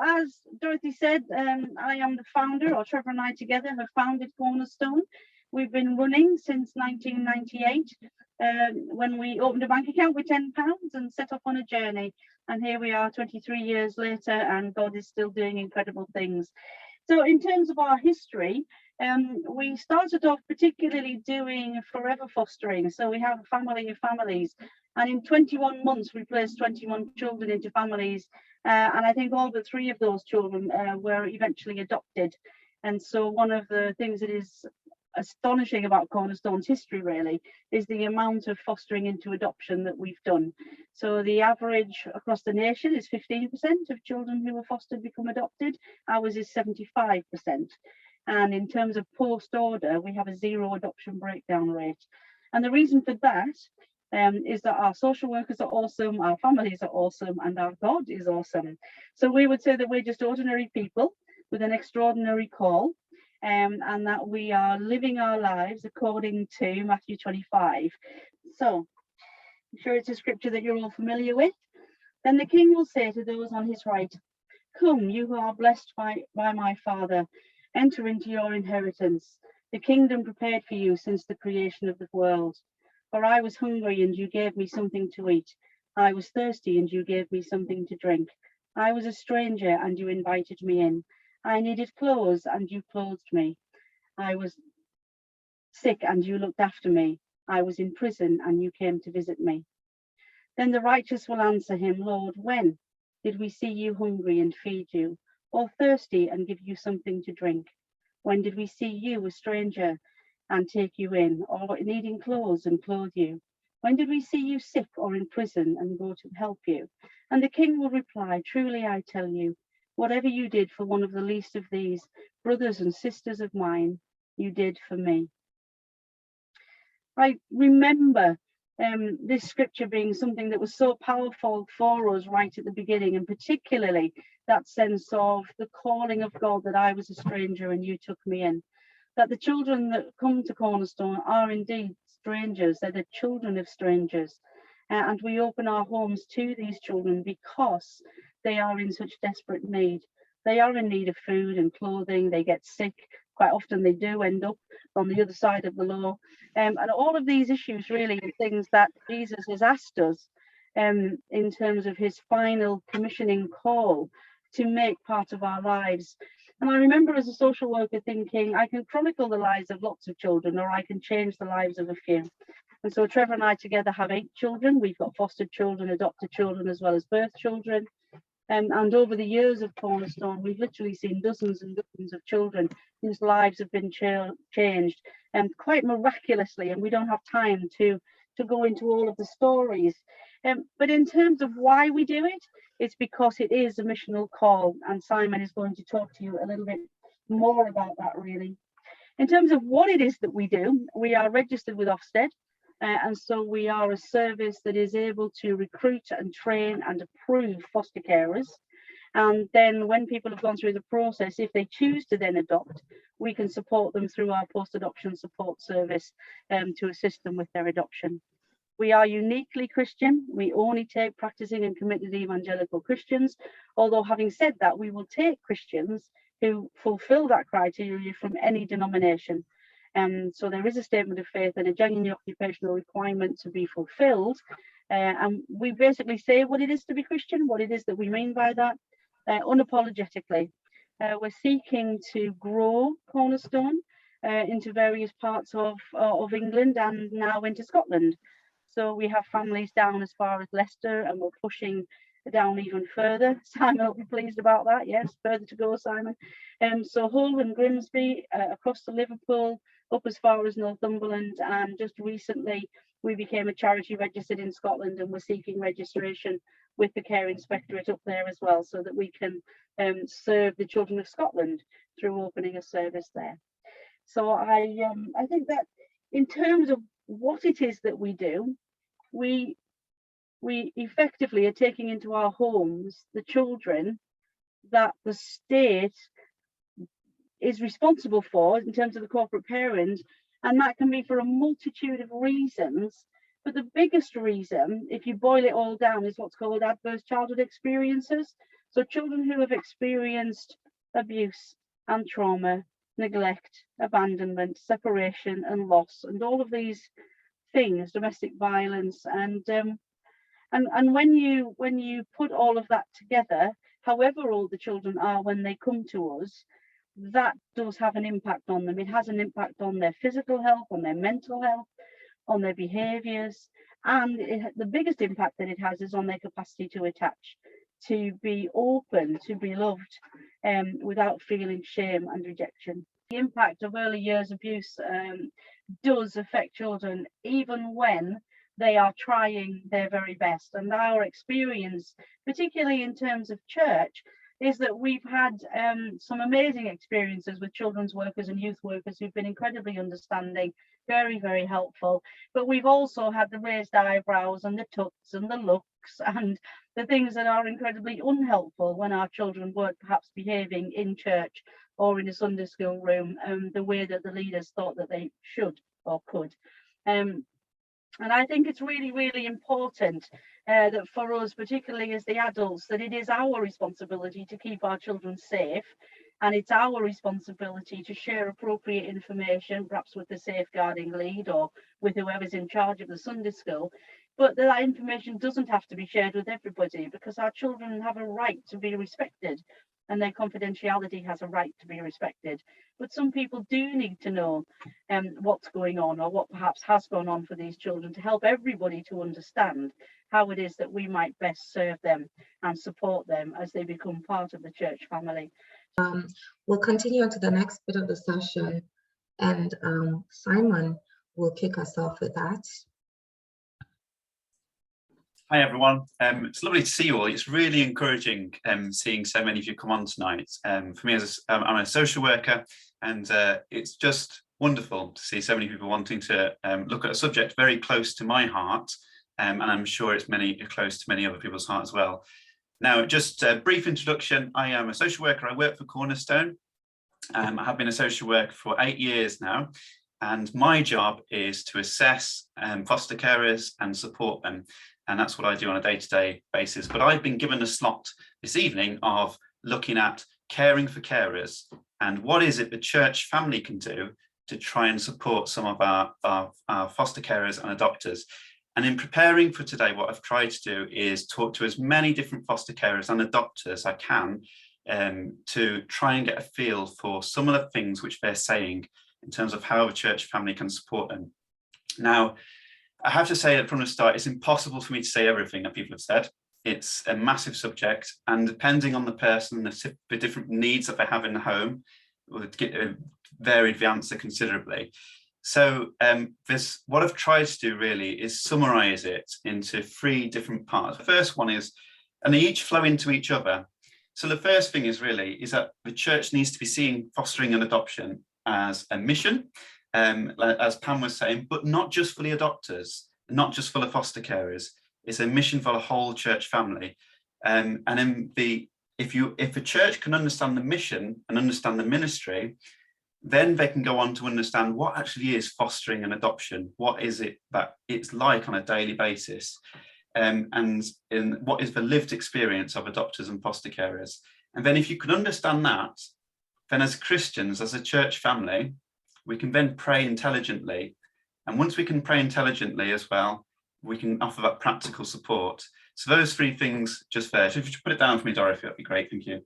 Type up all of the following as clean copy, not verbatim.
as Dorothy said, I am the founder, or Trevor and I together have founded Cornerstone. We've been running since 1998, when we opened a bank account with £10 and set off on a journey. And here we are 23 years later, and God is still doing incredible things. So in terms of our history, we started off particularly doing forever fostering. So we have a family of families, and in 21 months we placed 21 children into families, and I think all but 3 of those children were eventually adopted. And so one of the things that is astonishing about Cornerstone's history really is the amount of fostering into adoption that we've done. So the average across the nation is 15% of children who are fostered become adopted. Ours is 75%. And in terms of post order, we have a 0 adoption breakdown rate. And the reason for that is that our social workers are awesome, our families are awesome, and our God is awesome. So we would say that we're just ordinary people with an extraordinary call, and that we are living our lives according to Matthew 25. So I'm sure it's a scripture that you're all familiar with. Then the king will say to those on his right, "Come, you who are blessed by my Father, enter into your inheritance, the kingdom prepared for you since the creation of the world. For I was hungry, and you gave me something to eat. I was thirsty, and you gave me something to drink. I was a stranger, and you invited me in. I needed clothes, and you clothed me. I was sick, and you looked after me. I was in prison, and you came to visit me." Then the righteous will answer him, "Lord, when did we see you hungry and feed you, or thirsty and give you something to drink? When did we see you a stranger and take you in, or needing clothes and clothe you? When did we see you sick or in prison and go to help you?" And the king will reply, "Truly I tell you, whatever you did for one of the least of these brothers and sisters of mine, you did for me." I remember this scripture being something that was so powerful for us right at the beginning, and particularly that sense of the calling of God, that I was a stranger and you took me in. That the children that come to Cornerstone are indeed strangers, they're the children of strangers. And we open our homes to these children because they are in such desperate need. They are in need of food and clothing, they get sick. Quite often they do end up on the other side of the law. And all of these issues really are things that Jesus has asked us in terms of his final commissioning call to make part of our lives. And I remember as a social worker thinking, I can chronicle the lives of lots of children, or I can change the lives of a few. And so Trevor and I together have 8 children. We've got fostered children, adopted children, as well as birth children. And over the years of Cornerstone, we've literally seen dozens and dozens of children whose lives have been changed, and quite miraculously. And we don't have time to go into all of the stories. But in terms of why we do it, it's because it is a missional call. And Simon is going to talk to you a little bit more about that, really. In terms of what it is that we do, we are registered with Ofsted. And so we are a service that is able to recruit and train and approve foster carers. And then when people have gone through the process, if they choose to then adopt, we can support them through our post-adoption support service to assist them with their adoption. We are uniquely Christian. We only take practicing and committed evangelical Christians. Although having said that, we will take Christians who fulfill that criteria from any denomination. So there is a statement of faith and a genuine occupational requirement to be fulfilled. And we basically say what it is to be Christian, what it is that we mean by that, unapologetically. We're seeking to grow Cornerstone into various parts of England and now into Scotland. So we have families down as far as Leicester, and we're pushing down even further. Simon will be pleased about that. Yes, further to go, Simon. So Hull and Grimsby, across to Liverpool, up as far as Northumberland, and just recently we became a charity registered in Scotland, and we're seeking registration with the Care Inspectorate up there as well, so that we can serve the children of Scotland through opening a service there. So I think that in terms of what it is that we do, we effectively are taking into our homes the children that the state is responsible for in terms of the corporate parent, and that can be for a multitude of reasons. But the biggest reason, if you boil it all down, is what's called adverse childhood experiences. So children who have experienced abuse and trauma, neglect, abandonment, separation and loss, and all of these things, domestic violence, and when you put all of that together, however old the children are when they come to us, that does have an impact on them. It has an impact on their physical health, on their mental health, on their behaviours, and the biggest impact that it has is on their capacity to attach, to be open, to be loved, without feeling shame and rejection. The impact of early years abuse does affect children even when they are trying their very best. And our experience, particularly in terms of church, is that we've had some amazing experiences with children's workers and youth workers who've been incredibly understanding, very, very helpful. But we've also had the raised eyebrows and the tucks and the looks and the things that are incredibly unhelpful when our children weren't perhaps behaving in church or in a Sunday school room the way that the leaders thought that they should or could. And I think it's really, really important that for us, particularly as the adults, that it is our responsibility to keep our children safe. And it's our responsibility to share appropriate information, perhaps with the safeguarding lead or with whoever's in charge of the Sunday school. But that information doesn't have to be shared with everybody, because our children have a right to be respected and their confidentiality has a right to be respected. But some people do need to know what's going on, or what perhaps has gone on for these children, to help everybody to understand how it is that we might best serve them and support them as they become part of the church family. We'll continue on to the next bit of the session, and Simon will kick us off with that. Hi everyone, it's lovely to see you all. It's really encouraging seeing so many of you come on tonight. For me, I'm a social worker, and it's just wonderful to see so many people wanting to look at a subject very close to my heart, and I'm sure it's close to many other people's heart as well. Now, just a brief introduction. I am a social worker. I work for Cornerstone. I have been a social worker for 8 years now, and my job is to assess foster carers and support them. And that's what I do on a day-to-day basis. But I've been given a slot this evening of looking at caring for carers and what is it the church family can do to try and support some of our foster carers and adopters. And in preparing for today, what I've tried to do is talk to as many different foster carers and adopters as I can to try and get a feel for some of the things which they're saying in terms of how a church family can support them. Now, I have to say that from the start, it's impossible for me to say everything that people have said. It's a massive subject, and depending on the person, the different needs that they have in the home, would vary the answer considerably. So what I've tried to do really is summarize it into 3 different parts. The first one is, and they each flow into each other. So the first thing is that the church needs to be seeing fostering and adoption as a mission, as Pam was saying, but not just for the adopters, not just for the foster carers. It's a mission for the whole church family. And then if a church can understand the mission and understand the ministry, then they can go on to understand what actually is fostering and adoption. What is it that it's like on a daily basis? And what is the lived experience of adopters and foster carers? And then if you can understand that, then as Christians, as a church family, we can then pray intelligently. And once we can pray intelligently as well, we can offer that practical support. So those 3 things just there. So if you could put it down for me, Dorothy, that'd be great. Thank you.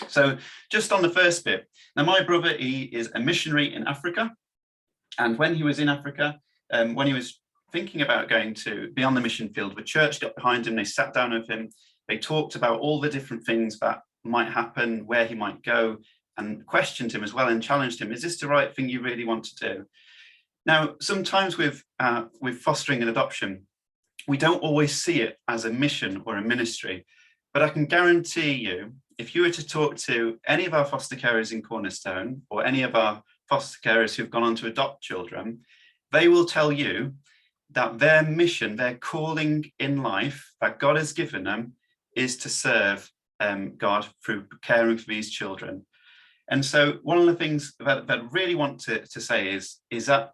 So just on the first bit, now my brother, he is a missionary in Africa. And when he was in Africa, when he was thinking about going to be on the mission field, the church got behind him, they sat down with him, they talked about all the different things that might happen, where he might go, and questioned him as well and challenged him. Is this the right thing you really want to do? Now, sometimes with fostering and adoption, we don't always see it as a mission or a ministry, but I can guarantee you, if you were to talk to any of our foster carers in Cornerstone or any of our foster carers who've gone on to adopt children, they will tell you that their mission, their calling in life that God has given them is to serve God through caring for these children. And so one of the things that I really want to say is that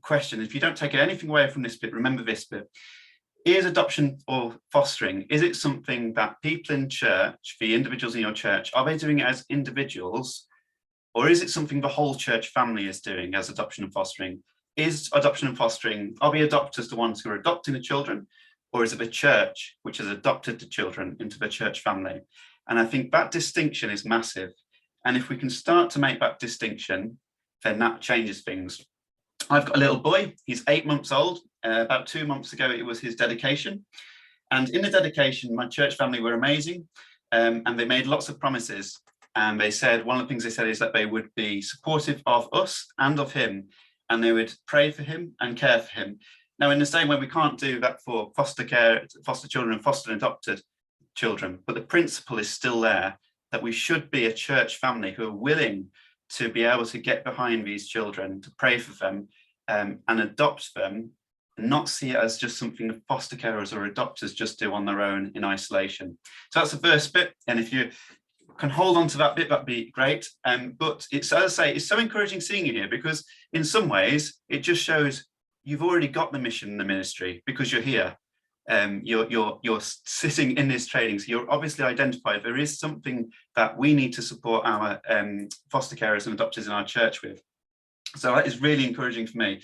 question, if you don't take anything away from this bit, remember this bit. is adoption or fostering, is it something that people in church, the individuals in your church, are they doing it as individuals, or is it something the whole church family is doing as adoption and fostering? Is adoption and fostering, are the adopters the ones who are adopting the children, or is it the church which has adopted the children into the church family? And I think that distinction is massive. And if we can start to make that distinction, then that changes things. I've got a little boy, he's 8 months old. About 2 months ago, it was his dedication. And in the dedication, my church family were amazing, and they made lots of promises. And they said, one of the things they said is that they would be supportive of us and of him, and they would pray for him and care for him. Now, in the same way, we can't do that for foster care, foster children and foster and adopted children, but the principle is still there, that we should be a church family who are willing to be able to get behind these children, to pray for them, and adopt them, and not see it as just something that foster carers or adopters just do on their own in isolation. So that's the first bit, and if you can hold on to that bit, that'd be great. But it's, as I say, it's so encouraging seeing you here, because in some ways it just shows you've already got the mission and the ministry because you're here. You're sitting in this training, so you're obviously identified there is something that we need to support our foster carers and adopters in our church with. So that is really encouraging for me.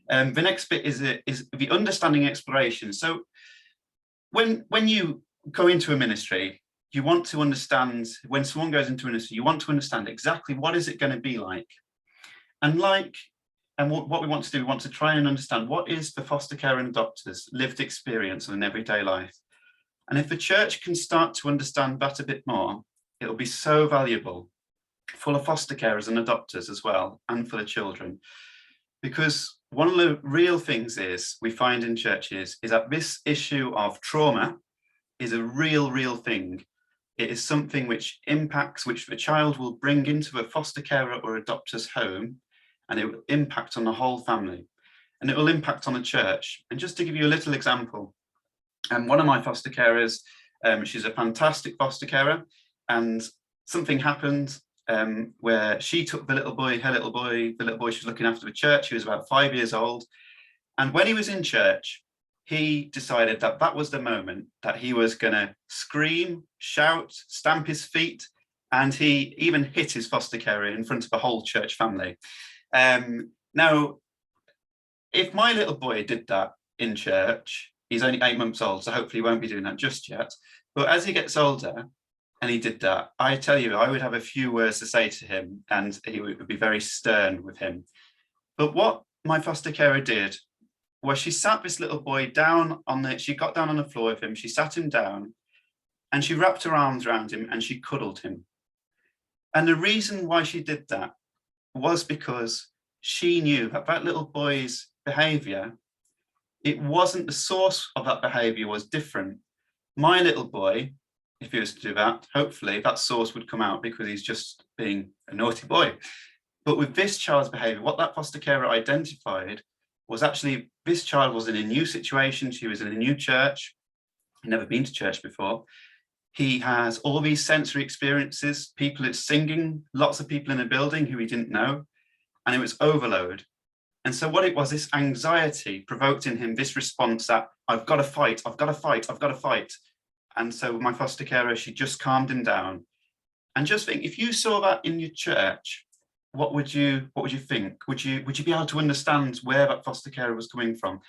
The next bit is the understanding exploration. So when you go into a ministry, you want to understand, when someone goes into a ministry, you want to understand exactly what is it going to be like. And what we want to do, we want to try and understand what is the foster care and adopters' lived experience of an everyday life. And if the church can start to understand that a bit more, it'll be so valuable for the foster carers and adopters as well, and for the children. Because one of the real things we find in churches is that this issue of trauma is a real thing. It is something which impacts, which the child will bring into the foster carer or adopter's home, and it will impact on the whole family, and it will impact on the church. And just to give you a little example, one of my foster carers, she's a fantastic foster carer, and something happened where she took the little boy she was looking after the church. He was about 5 years old, and when he was in church, he decided that that was the moment that he was going to scream, shout, stamp his feet, and he even hit his foster carer in front of the whole church family. Now, if my little boy did that in church, he's only 8 months old, so hopefully he won't be doing that just yet. But as he gets older and he did that, I tell you, I would have a few words to say to him, and he would be very stern with him. But what my foster carer did was she sat this little boy down she got down on the floor with him, she sat him down, and she wrapped her arms around him and she cuddled him. And the reason why she did that was because she knew that that little boy's behavior, it wasn't the source of that behavior was different. My little boy, if he was to do that, hopefully that source would come out because he's just being a naughty boy. But with this child's behavior, what that foster carer identified was actually this child was in a new situation. She was in a new church, he'd never been to church before. He has all these sensory experiences, people it's singing, lots of people in a building who he didn't know, and it was overload. And so what it was, this anxiety provoked in him this response that I've got to fight, I've got to fight, I've got to fight. And so my foster carer, she just calmed him down. And just think, if you saw that in your church, what would you think? Would you be able to understand where that foster carer was coming from?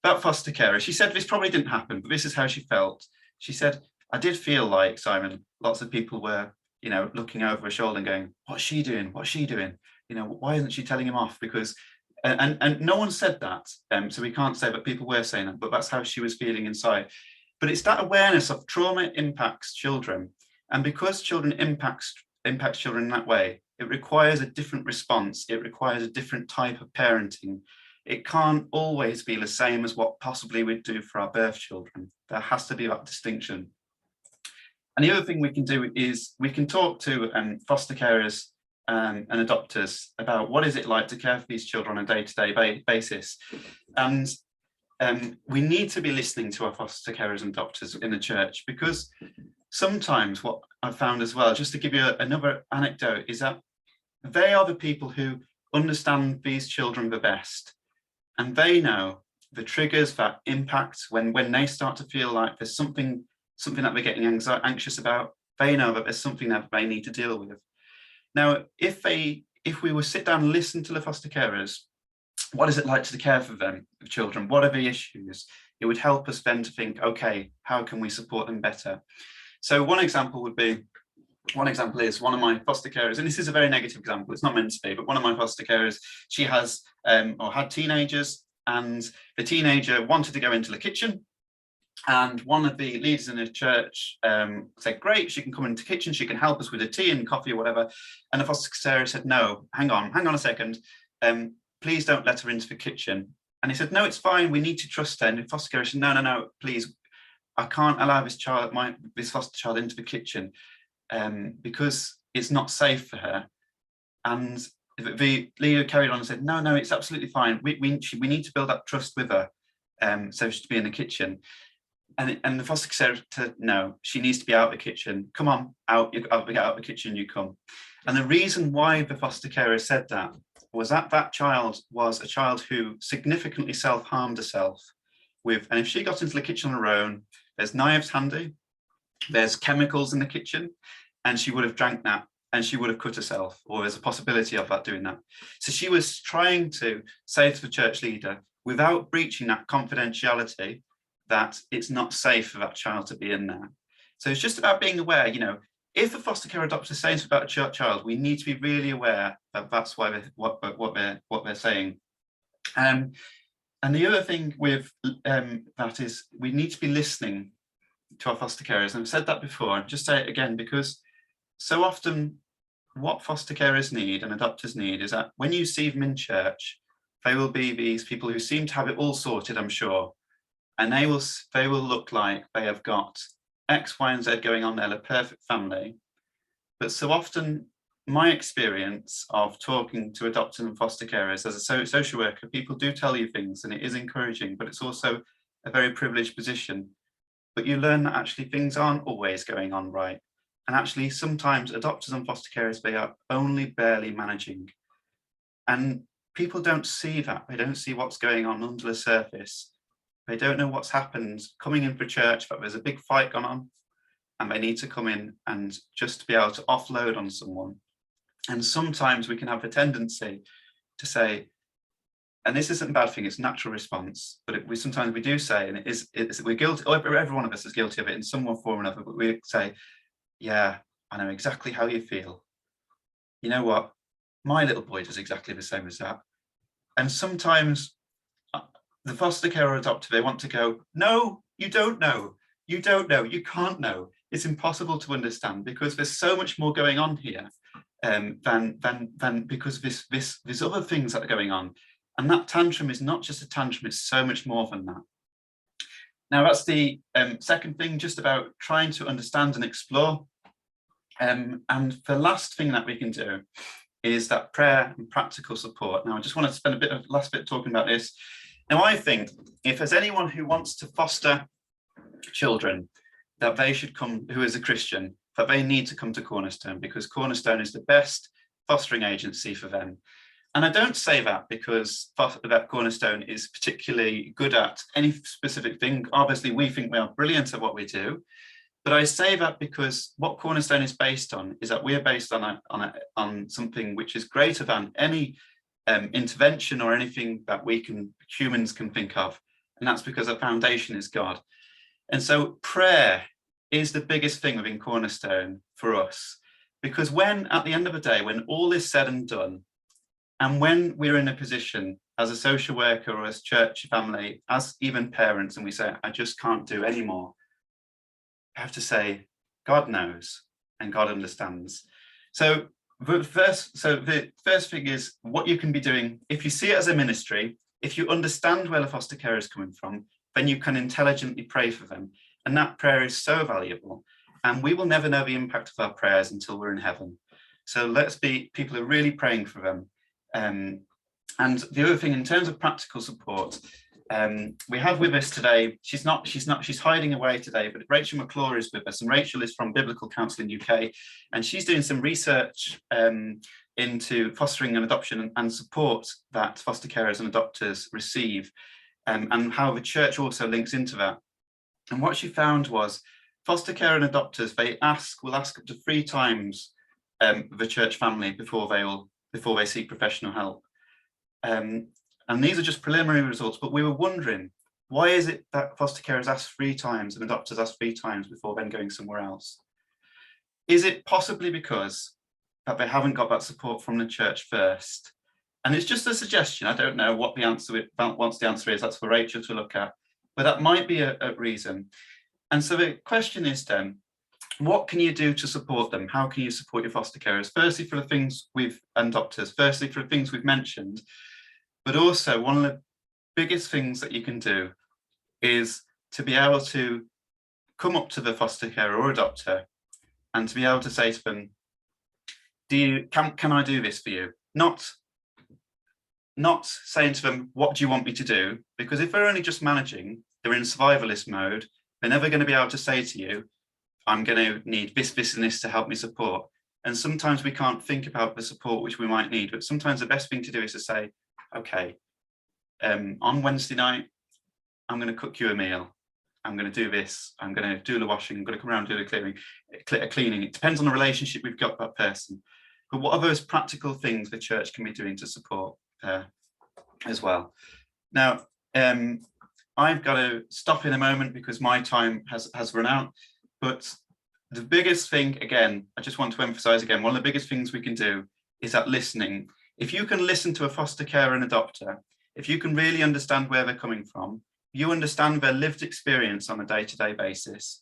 That foster carer, she said this probably didn't happen, but this is how she felt. She said, I did feel like, Simon, lots of people were, looking over her shoulder and going, what's she doing? What's she doing? Why isn't she telling him off? Because, and no one said that. So we can't say, but people were saying that, but that's how she was feeling inside. But it's that awareness of trauma impacts children. And because children impacts children in that way, it requires a different response. It requires a different type of parenting. It can't always be the same as what possibly we'd do for our birth children. There has to be that distinction. And the other thing we can do is we can talk to foster carers and adopters about what is it like to care for these children on a day-to-day basis. And we need to be listening to our foster carers and adopters in the church, because sometimes what I've found as well, just to give you another anecdote, is that they are the people who understand these children the best. And they know the triggers, that impact, when they start to feel like there's something that they're getting anxious about, they know that there's something that they need to deal with. Now, if we will sit down and listen to the foster carers, what is it like to care for them, the children? What are the issues? It would help us then to think, okay, how can we support them better? So one example is one of my foster carers, and this is a very negative example, it's not meant to be, but one of my foster carers, she has or had teenagers, and the teenager wanted to go into the kitchen, and one of the leaders in the church said, great, she can come into the kitchen, she can help us with the tea and coffee or whatever. And the foster carer said, no, hang on a second, please don't let her into the kitchen. And he said, no, it's fine, we need to trust her. And the foster carer said, no, please, I can't allow this foster child into the kitchen because it's not safe for her. And the leader carried on and said, no, it's absolutely fine. We need to build that trust with her, so she should be in the kitchen. And the foster carer said, no, she needs to be out of the kitchen. Come on, out of the kitchen you come. And the reason why the foster carer said that was that child was a child who significantly self-harmed herself with, and if she got into the kitchen on her own, there's knives handy, there's chemicals in the kitchen, and she would have drank that and she would have cut herself, or there's a possibility of that doing that. So she was trying to say to the church leader, without breaching that confidentiality, that it's not safe for that child to be in there. So it's just about being aware, if a foster care adopter is saying about a child, we need to be really aware that that's why what they're saying. And the other thing with that is we need to be listening to our foster carers. And I've said that before, I'll just say it again, because so often what foster carers need and adopters need is that when you see them in church, they will be these people who seem to have it all sorted, I'm sure. And they will look like they have got X, Y, and Z going on. They're a perfect family. But so often, my experience of talking to adopters and foster carers as a social worker, people do tell you things, and it is encouraging, but it's also a very privileged position. But you learn that actually things aren't always going on right. And actually, sometimes adopters and foster carers, they are only barely managing. And people don't see that. They don't see what's going on under the surface. They don't know what's happened coming in for church, but there's a big fight going on, and they need to come in and just be able to offload on someone. And sometimes we can have a tendency to say, and this isn't a bad thing, it's a natural response, but sometimes we do say, and we're guilty, every one of us is guilty of it in some form or another, but we say, yeah, I know exactly how you feel. You know what? My little boy does exactly the same as that. And sometimes the foster care or adopter, they want to go, no, you don't know, you can't know. It's impossible to understand because there's so much more going on here than because there's other things that are going on. And that tantrum is not just a tantrum, it's so much more than that. Now that's the second thing, just about trying to understand and explore. And the last thing that we can do is that prayer and practical support. Now I just want to spend last bit talking about this. Now, I think if there's anyone who wants to foster children, that they should come, who is a Christian, that they need to come to Cornerstone, because Cornerstone is the best fostering agency for them. And I don't say that because that Cornerstone is particularly good at any specific thing. Obviously, we think we are brilliant at what we do. But I say that because what Cornerstone is based on is that we are based on something which is greater than any intervention or anything that humans can think of, and that's because our foundation is God. And so prayer is the biggest thing within Cornerstone for us, because when at the end of the day, when all is said and done, and when we're in a position as a social worker or as church family, as even parents, and we say, I just can't do anymore, I have to say, God knows and God understands. So the first thing is what you can be doing. If you see it as a ministry, if you understand where the foster care is coming from, then you can intelligently pray for them. And that prayer is so valuable. And we will never know the impact of our prayers until we're in heaven. So let's be people who are really praying for them. And the other thing, in terms of practical support, we have with us today, she's hiding away today, but Rachel McClure is with us, and Rachel is from Biblical Counselling UK, and she's doing some research into fostering and adoption and support that foster carers and adopters receive. and how the church also links into that. And what she found was foster care and adopters, will ask up to 3 times the church family before they seek professional help. And these are just preliminary results, but we were wondering, why is it that foster carers ask 3 times and adopters ask 3 times before then going somewhere else? Is it possibly because that they haven't got that support from the church first? And it's just a suggestion. I don't know what the answer is. That's for Rachel to look at, but that might be a reason. And so the question is then, what can you do to support them? How can you support your foster carers? Firstly, for the things and adopters, firstly, for the things we've mentioned, but also one of the biggest things that you can do is to be able to come up to the foster carer or adopter and to be able to say to them, can I do this for you? Not saying to them, what do you want me to do? Because if they're only just managing, they're in survivalist mode, they're never going to be able to say to you, I'm going to need this, this, and this to help me support. And sometimes we can't think about the support which we might need, but sometimes the best thing to do is to say, okay, on Wednesday night, I'm going to cook you a meal. I'm going to do this. I'm going to do the washing. I'm going to come around and do the cleaning. It depends on the relationship we've got with that person. But what are those practical things the church can be doing to support as well? Now, I've got to stop in a moment because my time has run out. But the biggest thing, again, I just want to emphasize again, one of the biggest things we can do is that listening. If you can listen to a foster carer and adopter, if you can really understand where they're coming from, you understand their lived experience on a day-to-day basis,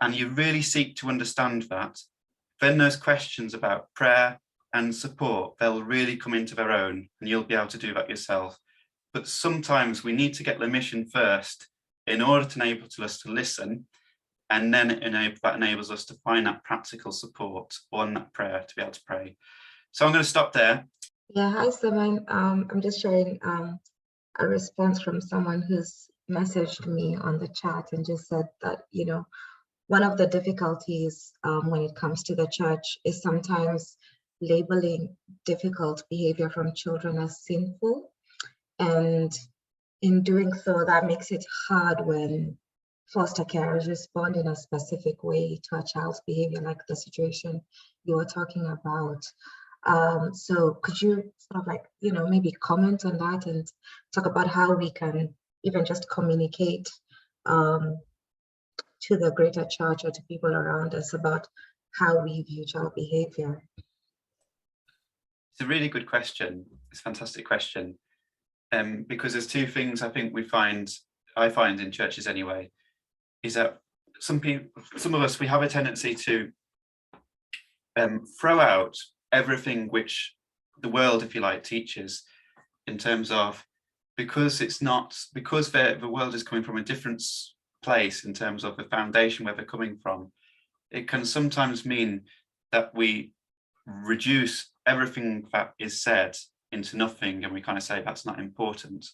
and you really seek to understand that, then those questions about prayer and support, they'll really come into their own, and you'll be able to do that yourself. But sometimes we need to get the mission first in order to enable us to listen, and then that enables us to find that practical support on that prayer to be able to pray. So I'm going to stop there. Yeah, hi Simon. I'm just sharing a response from someone who's messaged me on the chat and just said that, one of the difficulties when it comes to the church is sometimes labeling difficult behavior from children as sinful. And in doing so, that makes it hard when foster carers respond in a specific way to a child's behavior, like the situation you were talking about. So could you sort of maybe comment on that and talk about how we can even just communicate to the greater church or to people around us about how we view child behavior? It's a really good question. It's a fantastic question. Because there's 2 things I think I find in churches anyway, is that some of us, we have a tendency to throw out everything which the world, if you like, teaches, in terms of, because the world is coming from a different place in terms of the foundation where they're coming from, it can sometimes mean that we reduce everything that is said into nothing, and we kind of say that's not important.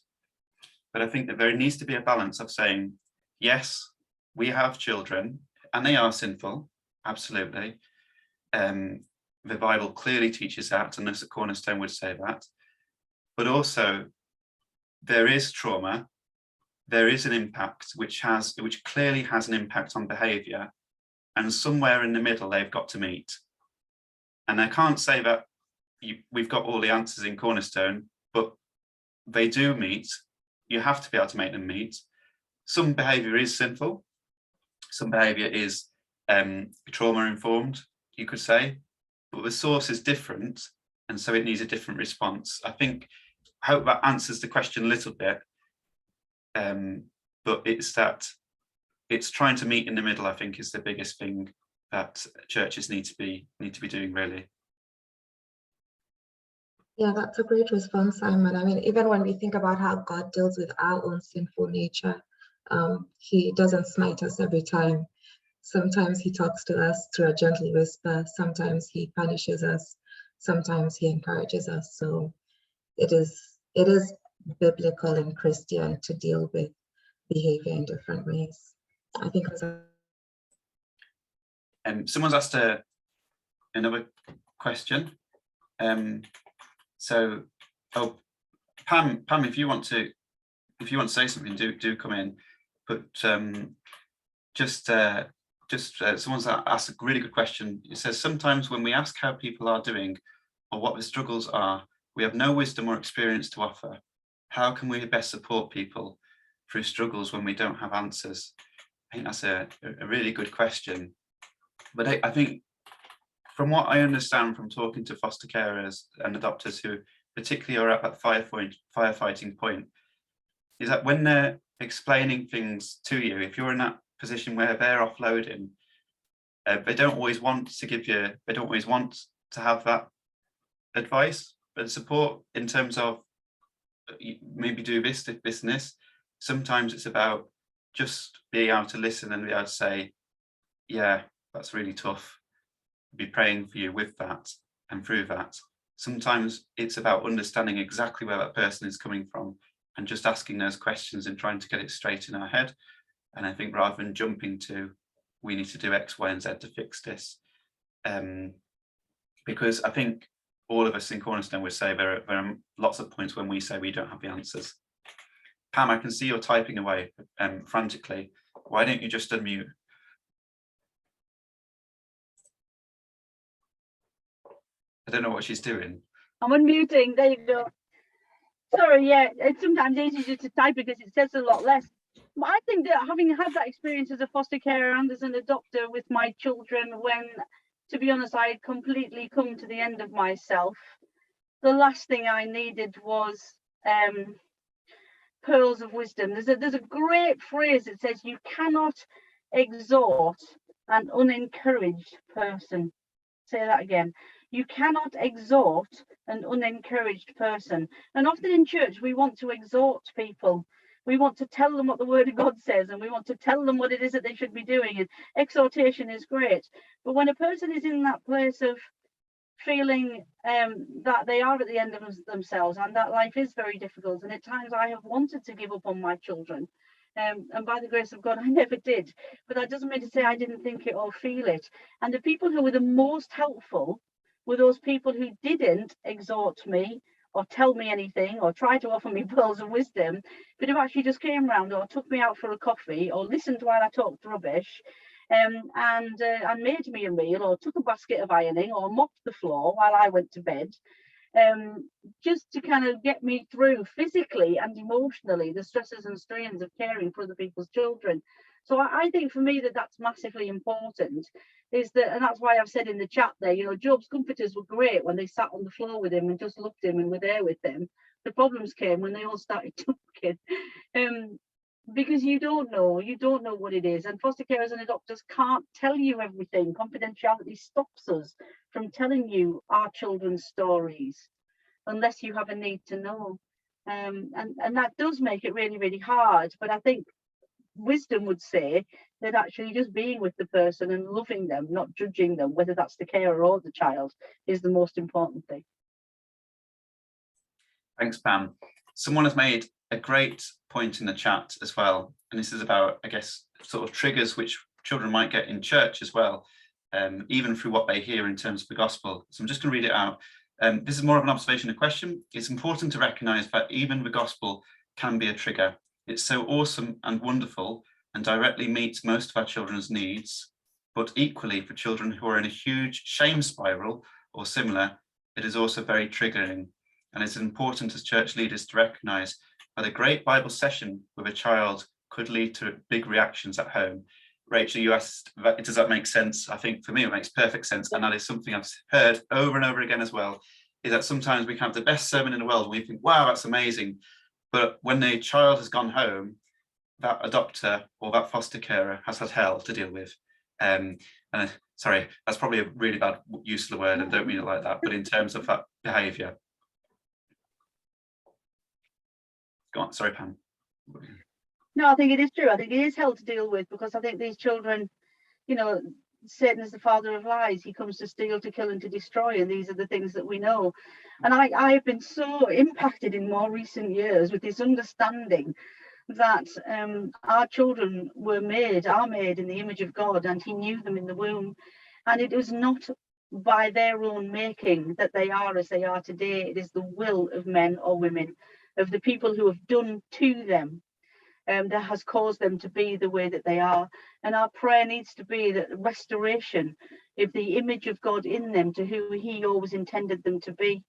But I think that there needs to be a balance of saying, yes, we have children and they are sinful, absolutely. The Bible clearly teaches that, and as a Cornerstone would say that. But also, there is trauma, there is an impact which clearly has an impact on behaviour, and somewhere in the middle they've got to meet. And I can't say that we've got all the answers in Cornerstone, but they do meet. You have to be able to make them meet. Some behaviour is sinful, some behaviour is trauma informed, you could say, but the source is different, and so it needs a different response. I hope that answers the question a little bit, but it's trying to meet in the middle, I think, is the biggest thing that churches need to be doing, really. Yeah, that's a great response, Simon. I mean, even when we think about how God deals with our own sinful nature, he doesn't smite us every time. Sometimes he talks to us through a gentle whisper. Sometimes he punishes us. Sometimes he encourages us. So it is biblical and Christian to deal with behavior in different ways. I think someone's asked another question. So, Pam, if you want to if you want to say something, do come in. But someone's asked a really good question. It says, sometimes when we ask how people are doing or what the struggles are, we have no wisdom or experience to offer. How can we best support people through struggles when we don't have answers? I think that's a really good question. But I think from what I understand from talking to foster carers and adopters who particularly are at that firefighting point, is that when they're explaining things to you, if you're in that position where they're offloading, they don't always want to give you, they don't always want to have that advice and support in terms of maybe do this and this. Sometimes it's about just being able to listen and be able to say, yeah, that's really tough. Be praying for you with that and through that. Sometimes it's about understanding exactly where that person is coming from and just asking those questions and trying to get it straight in our head. And I think rather than jumping to, we need to do X, Y, and Z to fix this. Because I think all of us in Cornerstone would say there are lots of points when we say we don't have the answers. Pam, I can see you're typing away frantically. Why don't you just unmute? I don't know what she's doing. I'm unmuting. There you go. Sorry, yeah, it's sometimes easier to type because it says a lot less. But I think that having had that experience as a foster carer and as an adopter with my children, when, to be honest, I had completely come to the end of myself, the last thing I needed was pearls of wisdom. There's a great phrase that says, you cannot exhort an unencouraged person. Say that again. You cannot exhort an unencouraged person. And often in church, we want to exhort people. We want to tell them what the word of God says, and we want to tell them what it is that they should be doing. And exhortation is great. But when a person is in that place of feeling that they are at the end of themselves and that life is very difficult, and at times I have wanted to give up on my children, and by the grace of God I never did, but that doesn't mean to say I didn't think it or feel it. And the people who were the most helpful were those people who didn't exhort me or tell me anything or try to offer me pearls of wisdom, but who actually just came round or took me out for a coffee or listened while I talked rubbish, and made me a meal or took a basket of ironing or mopped the floor while I went to bed, just to kind of get me through physically and emotionally the stresses and strains of caring for other people's children. So I think for me that's massively important, is that, and that's why I've said in the chat there, you know, Job's comforters were great when they sat on the floor with him and just loved him and were there with him. The problems came when they all started talking. Because you don't know what it is, and foster carers and adopters can't tell you everything. Confidentiality stops us from telling you our children's stories unless you have a need to know, and that does make it really, really hard. But I think wisdom would say that actually just being with the person and loving them, not judging them, whether that's the carer or the child, is the most important thing. Thanks, Pam. Someone has made a great point in the chat as well, and this is about, I guess, sort of triggers which children might get in church as well, even through what they hear in terms of the gospel. So I'm just going to read it out. This is more of an observation, a question. It's important to recognise that even the gospel can be a trigger. It's so awesome and wonderful and directly meets most of our children's needs, but equally for children who are in a huge shame spiral or similar, it is also very triggering. And it's important as church leaders to recognise that a great Bible session with a child could lead to big reactions at home. Rachel, you asked, does that make sense? I think for me, it makes perfect sense. And that is something I've heard over and over again as well, is that sometimes we can have the best sermon in the world and we think, wow, that's amazing. But when the child has gone home, that adopter or that foster carer has had hell to deal with. Sorry, that's probably a really bad use of the word. I don't mean it like that, but in terms of that behaviour. Go on, sorry, Pam. No, I think it is true. I think it is hell to deal with, because I think these children, you know, Satan is the father of lies. He comes to steal, to kill and to destroy, and these are the things that we know. And I have been so impacted in more recent years with this understanding that our children are made in the image of God, and he knew them in the womb, and it was not by their own making that they are as they are today. It is the will of men or women of the people who have done to them, that has caused them to be the way that they are. And our prayer needs to be that restoration of the image of God in them to who he always intended them to be.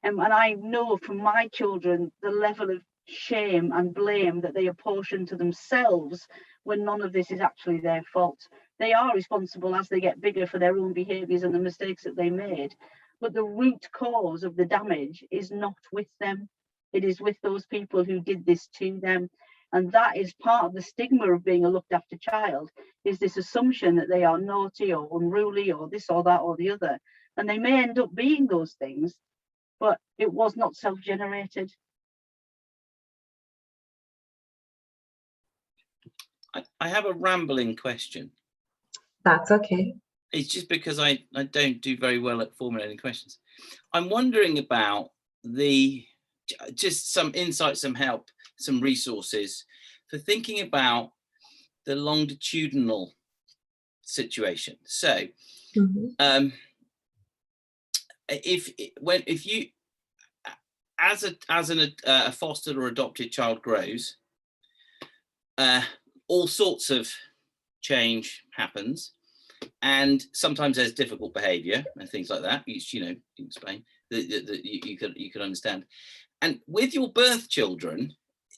And I know from my children the level of shame and blame that they apportion to themselves when none of this is actually their fault. They are responsible as they get bigger for their own behaviours and the mistakes that they made. But the root cause of the damage is not with them. It is with those people who did this to them. And that is part of the stigma of being a looked after child, is this assumption that they are naughty or unruly or this or that or the other. And they may end up being those things, but it was not self-generated. I have a rambling question. That's okay. It's just because I don't do very well at formulating questions. I'm wondering about just some insight, some help, some resources for thinking about the longitudinal situation. So if you as a fostered or adopted child grows, all sorts of change happens, and sometimes there's difficult behavior and things like that, which, you know, you can explain that you could understand. And with your birth children,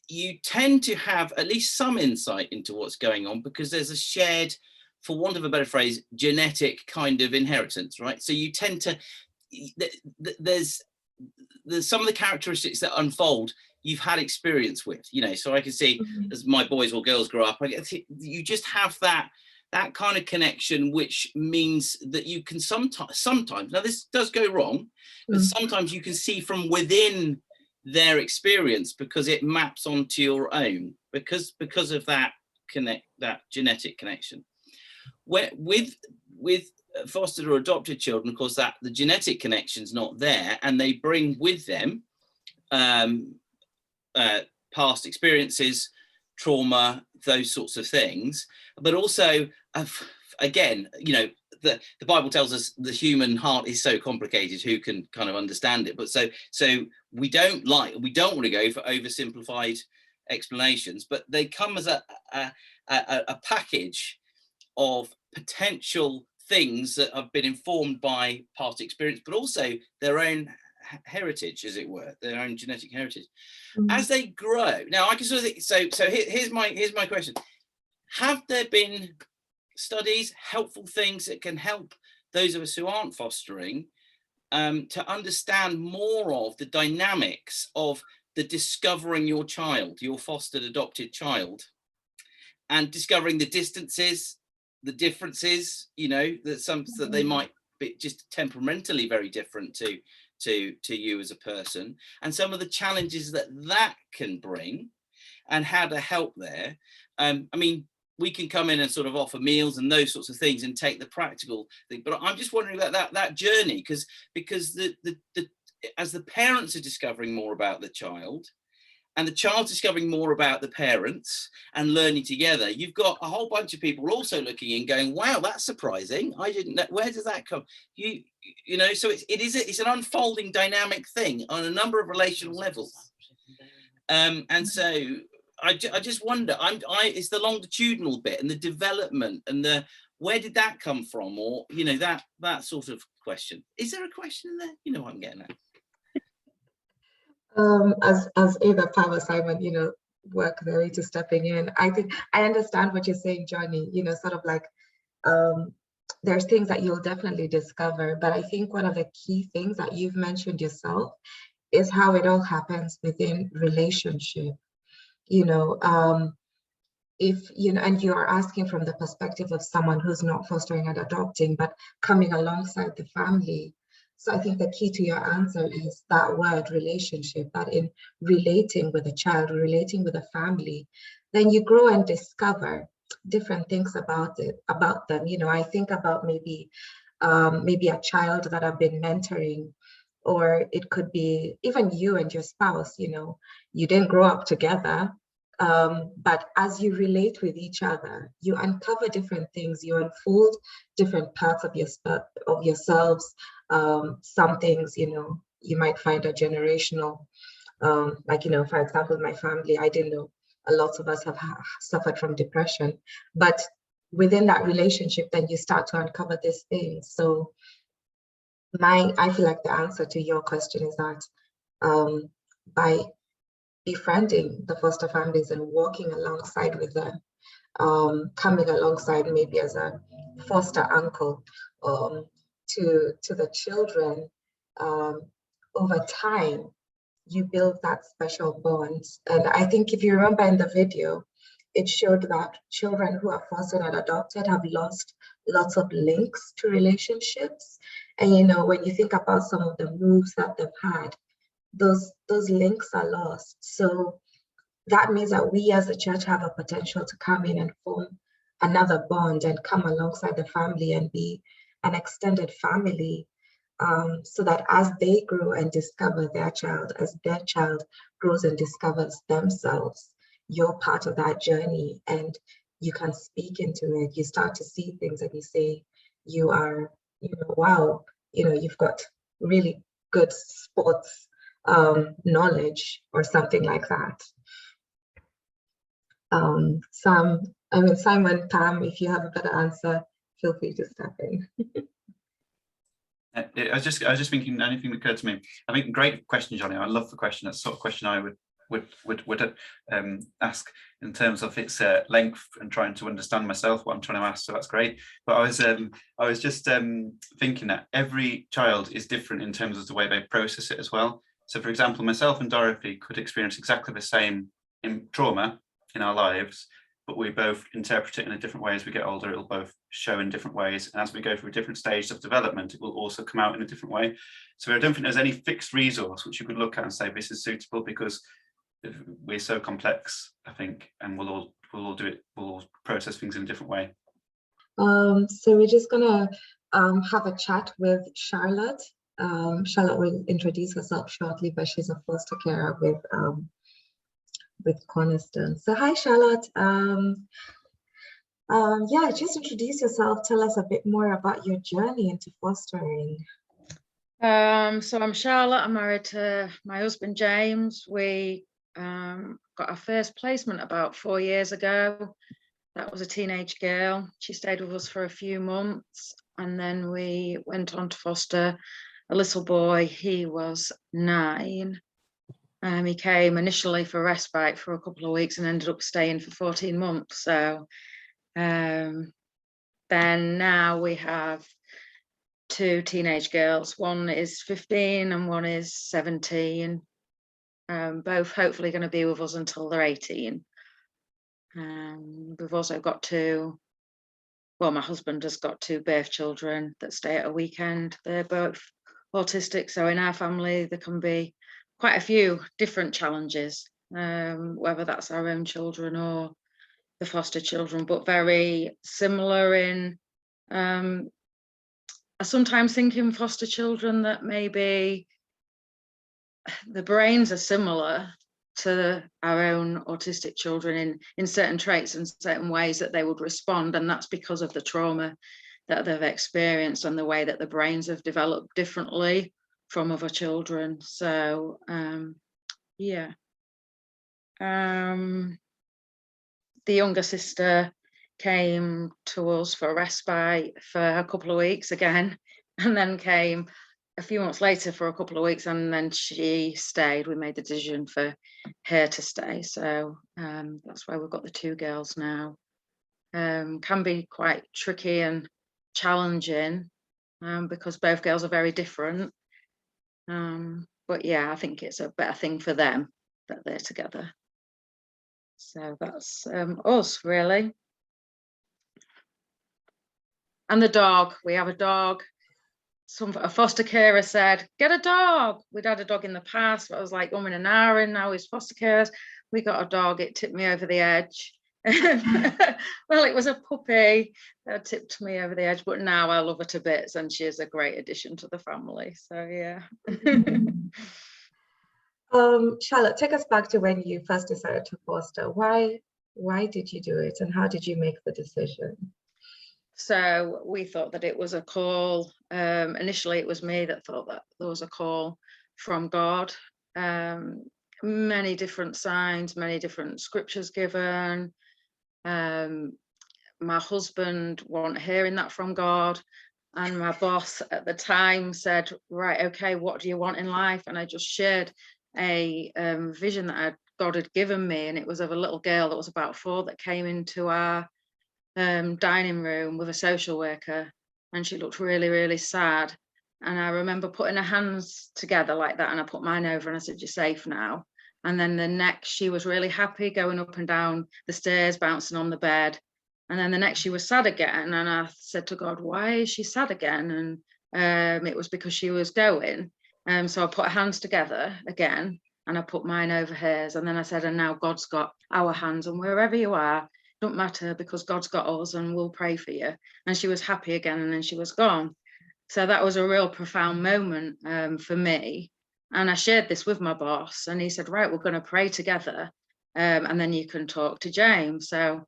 you tend to have at least some insight into what's going on, because there's a shared, for want of a better phrase, genetic kind of inheritance, right? So you tend to, there's some of the characteristics that unfold you've had experience with, you know. So I can see as my boys or girls grow up, you just have that kind of connection, which means that you can sometimes, now this does go wrong, but sometimes you can see from within their experience, because it maps onto your own, because of that genetic connection. With fostered or adopted children, of course, that the genetic connection's not there, and they bring with them past experiences, trauma, those sorts of things. But also, again, you know, the Bible tells us the human heart is so complicated, who can kind of understand it? But so we don't want to go for oversimplified explanations, but they come as a package of potential things that have been informed by past experience, but also their own heritage, as it were, their own genetic heritage. As they grow, now I can sort of think, so here's my question: have there been studies, helpful things that can help those of us who aren't fostering to understand more of the dynamics of the discovering your child, your fostered adopted child, and discovering the distances, the differences, you know, that they might be just temperamentally very different to you as a person, and some of the challenges that can bring, and how to help there. I mean, we can come in and sort of offer meals and those sorts of things and take the practical thing, but I'm just wondering about that journey, because as the parents are discovering more about the child, and the child's discovering more about the parents and learning together, you've got a whole bunch of people also looking in going, wow, that's surprising, I didn't know, where does that come? You know, so it's an unfolding dynamic thing on a number of relational levels. And so I just wonder, it's the longitudinal bit and the development and the, where did that come from? Or, you know, that sort of question. Is there a question in there? You know what I'm getting at. As Ava, Power, Simon, you know, work their way to stepping in. I think I understand what you're saying, Johnny, you know, sort of like there's things that you'll definitely discover, but I think one of the key things that you've mentioned yourself is how it all happens within relationship. You know, if, you know, and you are asking from the perspective of someone who's not fostering and adopting, but coming alongside the family. So I think the key to your answer is that word relationship, that in relating with a child, relating with a family, then you grow and discover different things about them. You know, I think about maybe a child that I've been mentoring, or it could be even you and your spouse. You know, you didn't grow up together, but as you relate with each other, you uncover different things, you unfold different parts of yourselves. Some things, you know, you might find are generational, Like, you know, for example, my family, I didn't know a lot of us have suffered from depression, but within that relationship, then you start to uncover these things. So I feel like the answer to your question is that by befriending the foster families and walking alongside with them, coming alongside maybe as a foster uncle to the children, over time, you build that special bond. And I think if you remember in the video, it showed that children who are fostered and adopted have lost lots of links to relationships. And, you know, when you think about some of the moves that they've had, those links are lost. So that means that we as a church have a potential to come in and form another bond and come alongside the family and be an extended family, so that as they grow and discover their child, as their child grows and discovers themselves, you're part of that journey and you can speak into it. You start to see things and you say, you are, you know, wow, you know, you've got really good sports knowledge or something like that. Simon, Pam, if you have a better answer, feel free to step in. I was just thinking, anything that occurred to me. I think great question, Johnny. I love the question. That's the sort of question I would ask in terms of its length and trying to understand myself what I'm trying to ask. So that's great. But I was just thinking that every child is different in terms of the way they process it as well. So, for example, myself and Dorothy could experience exactly the same trauma in our lives, but we both interpret it in a different way as we get older. It'll both show in different ways. And as we go through different stages of development, it will also come out in a different way. So I don't think there's any fixed resource which you could look at and say this is suitable, because we're so complex, I think, and we'll all do it, we'll all process things in a different way. So we're just gonna have a chat with Charlotte. Charlotte will introduce herself shortly, but she's a foster carer with Cornerstone. So hi, Charlotte. Yeah, just introduce yourself. Tell us a bit more about your journey into fostering. So I'm Charlotte. I'm married to my husband James. We got our first placement about 4 years ago. That was a teenage girl. She stayed with us for a few months, and then we went on to foster a little boy. He was 9. He came initially for respite for a couple of weeks and ended up staying for 14 months. So then now we have 2 teenage girls. One is 15 and one is 17. Both hopefully going to be with us until they're 18. We've also got 2, well, my husband has got 2 birth children that stay at a weekend. They're both autistic, so in our family there can be quite a few different challenges, whether that's our own children or the foster children, but very similar in I sometimes think in foster children that maybe the brains are similar to our own autistic children in certain traits and certain ways that they would respond, and that's because of the trauma that they've experienced and the way that the brains have developed differently from other children. So yeah. The younger sister came to us for respite for a couple of weeks again, and then came a few months later for a couple of weeks, and then she stayed. We made the decision for her to stay. So that's why we've got the 2 girls now. Can be quite tricky and challenging because both girls are very different. But yeah, I think it's a better thing for them that they're together. So that's us, really. And the dog, we have a dog. A foster carer said, get a dog. We'd had a dog in the past, but I was like, in an hour, and now he's foster carers. We got a dog, it tipped me over the edge. Well, it was a puppy that tipped me over the edge, but now I love her to bits, and she is a great addition to the family. So yeah. Charlotte, take us back to when you first decided to foster. Why did you do it, and how did you make the decision? So we thought that it was a call. Initially, it was me that thought that there was a call from God. many different signs, many different scriptures given. My husband wasn't hearing that from God, and my boss at the time said, right, okay, what do you want in life? And I just shared a vision that God had given me, and it was of a little girl that was about 4 that came into our dining room with a social worker, and she looked really, really sad. And I remember putting her hands together like that, and I put mine over and I said, you're safe now. And then the next, she was really happy, going up and down the stairs, bouncing on the bed. And then the next, she was sad again. And I said to God, why is she sad again? And it was because she was going. So I put her hands together again, and I put mine over hers. And then I said, and now God's got our hands, and wherever you are, don't matter, because God's got us and we'll pray for you. And she was happy again, and then she was gone. So that was a real profound moment for me. And I shared this with my boss, and he said, right, we're going to pray together, and then you can talk to James. So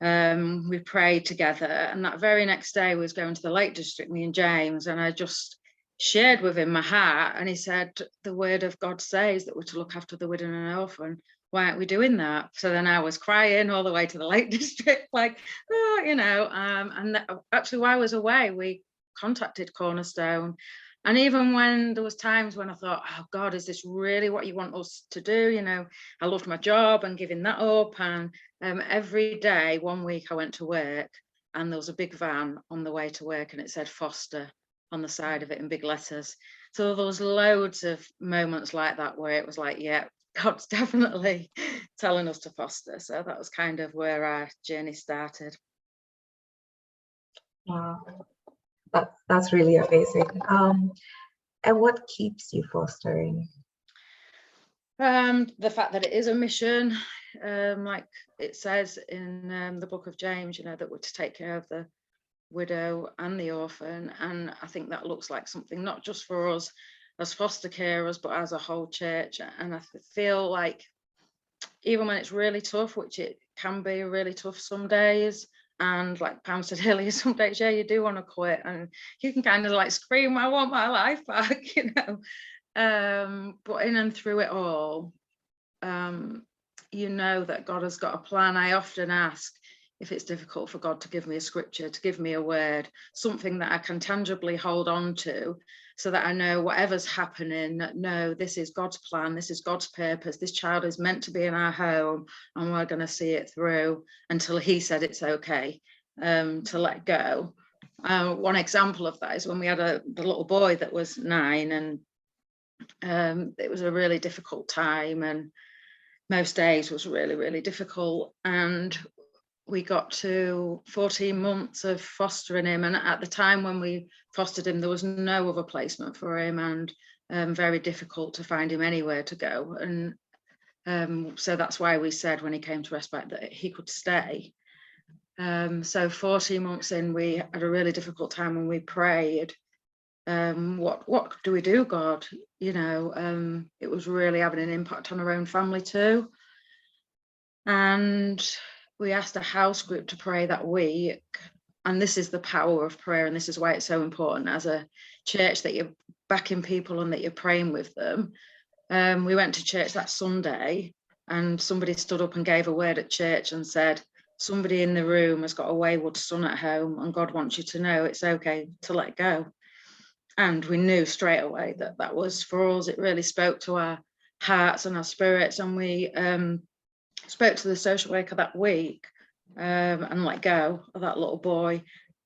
we prayed together, and that very next day we was going to the Lake District, me and James, and I just shared with him my heart, and he said, the word of God says that we're to look after the widow and orphan. Why aren't we doing that? So then I was crying all the way to the Lake District, like, oh, you know, and actually while I was away, we contacted Cornerstone. And even when there was times when I thought, oh God, is this really what you want us to do? You know, I loved my job and giving that up. And every day, 1 week I went to work, and there was a big van on the way to work, and it said Foster on the side of it in big letters. So there was loads of moments like that where it was like, yeah, God's definitely telling us to foster. So that was kind of where our journey started. Wow, that's really amazing. And what keeps you fostering? The fact that it is a mission, like it says in the book of James, you know, that we're to take care of the widow and the orphan. And I think that looks like something not just for us as foster carers, but as a whole church. And I feel like even when it's really tough, which it can be really tough some days, and like Pam said earlier, some days, yeah, you do want to quit, and you can kind of like scream, I want my life back, you know. But in and through it all, you know that God has got a plan. I often ask if it's difficult for God to give me a scripture, to give me a word, something that I can tangibly hold on to, so that I know whatever's happening, no, this is God's plan, this is God's purpose, this child is meant to be in our home, and we're going to see it through until he said it's okay to let go. One example of that is when we had the little boy that was 9, and it was a really difficult time, and most days was really, really difficult. And we got to 14 months of fostering him, and at the time when we fostered him, there was no other placement for him, and very difficult to find him anywhere to go. And so that's why we said when he came to respite that he could stay. So 14 months in, we had a really difficult time when we prayed, what do we do, God? You know, it was really having an impact on our own family too. And we asked a house group to pray that week. And this is the power of prayer. And this is why it's so important as a church that you're backing people and that you're praying with them. We went to church that Sunday, and somebody stood up and gave a word at church and said, somebody in the room has got a wayward son at home, and God wants you to know it's okay to let go. And we knew straight away that that was for us. It really spoke to our hearts and our spirits. And we spoke to the social worker that week and let go of that little boy.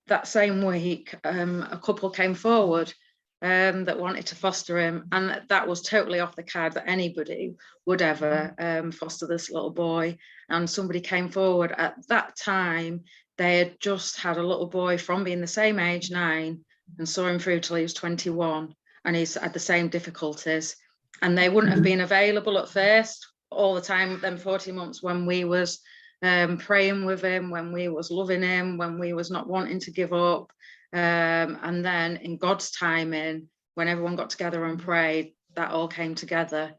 That same week, a couple came forward that wanted to foster him, and that was totally off the card that anybody would ever foster this little boy. And somebody came forward at that time. They had just had a little boy from being the same age, 9, and saw him through till he was 21, and he's had the same difficulties. And they wouldn't have been available at first all the time, them 40 months, when we was praying with him, when we was loving him, when we was not wanting to give up. And then in God's timing, when everyone got together and prayed, that all came together.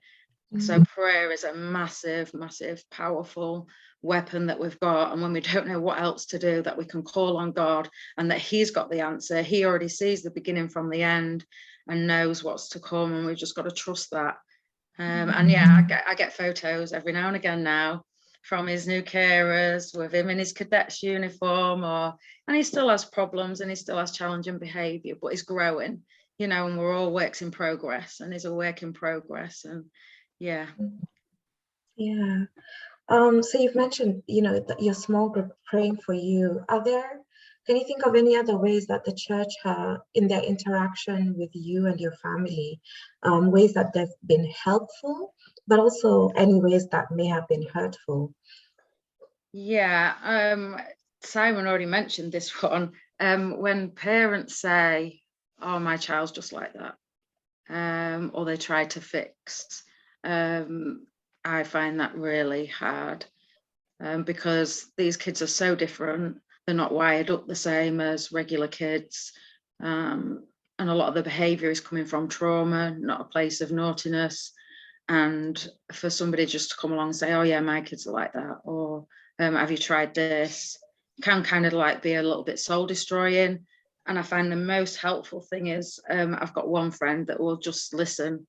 So prayer is a massive, massive, powerful weapon that we've got. And when we don't know what else to do, that we can call on God, and that he's got the answer. He already sees the beginning from the end and knows what's to come, and we've just got to trust that. And yeah, I get photos every now and again now from his new carers with him in his cadet's uniform, and he still has problems and he still has challenging behaviour, but he's growing, you know, and we're all works in progress, and he's a work in progress. And yeah. So you've mentioned, you know, your small group praying for you. Can you think of any other ways that the church, in their interaction with you and your family, ways that they've been helpful, but also any ways that may have been hurtful? Yeah, Simon already mentioned this one. When parents say, "Oh, my child's just like that," or they try to fix, I find that really hard, because these kids are so different. They're not wired up the same as regular kids, and a lot of the behaviour is coming from trauma, not a place of naughtiness. And for somebody just to come along and say, "Oh yeah, my kids are like that," or "Have you tried this?" can kind of like be a little bit soul destroying. And I find the most helpful thing is, I've got one friend that will just listen